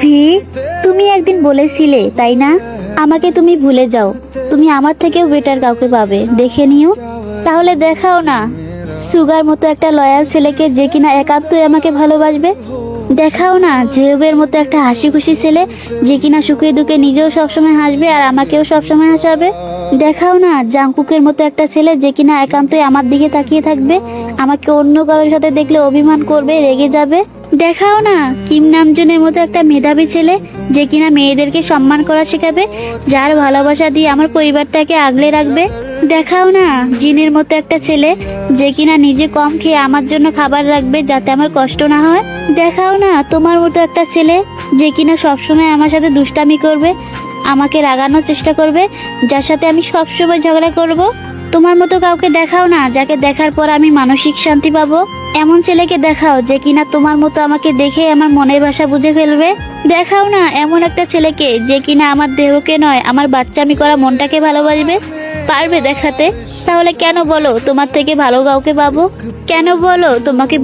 V, তুমি একদিন বলেছিলে তাই না, আমাকে তুমি ভুলে যাও, তুমি আমার থেকেও বেটার কাউকে পাবে, দেখে নিও। তাহলে দেখাও না সুগার মতো একটা লয়াল ছেলেকে, যে কিনা একান্তই আমাকে ভালোবাসবে। দেখাও না জেহবের মতো একটা হাসি খুশি ছেলে, যে কিনা সুখে দুঃখে নিজেও সবসময় হাসবে আর আমাকেও সবসময় হাসাবে। দেখাও না জাংকুকের মতো একটা ছেলে, যে কিনা একান্তই আমার দিকে তাকিয়ে থাকবে, আমাকে অন্য কারোর সাথে দেখলে অভিমান করবে, রেগে যাবে। দেখাও না কিম নামজনের মতো একটা মেধাবী ছেলে, যে কিনা মেয়েদেরকে সম্মান করা শেখাবে, যার ভালোবাসা দিয়ে আমার পরিবারটাকে আগলে রাখবে। দেখাও না জিনের মতো একটা ছেলে, যে কিনা নিজে কম খেয়ে আমার জন্য খাবার রাখবে, যাতে আমার কষ্ট না হয়। দেখাও না তোমার মতো একটা ছেলে, যে কিনা সবসময় আমার সাথে দুষ্টামি করবে, আমাকে রাগানোর চেষ্টা করবে, যার সাথে আমি সবসময় ঝগড়া করব। তোমার মতো কাউকে দেখাও না, যাকে দেখার পর আমি মানসিক শান্তি পাবো। এমন ছেলেকে দেখাও, যে কিনা তোমার মতো আমাকে দেখে আমার মনের ভাষা বুঝে ফেলবে। দেখাও না এমন একটা ছেলেকে, যে কিনা আমার দেহকে নয়, আমার বাচ্চামি করা মনটাকে ভালোবাসবে। পারবে দেখাতে? তাহলে কেন বলো তোমার থেকে ভালো কাউকে পাবো? কেন বলো তোমাকে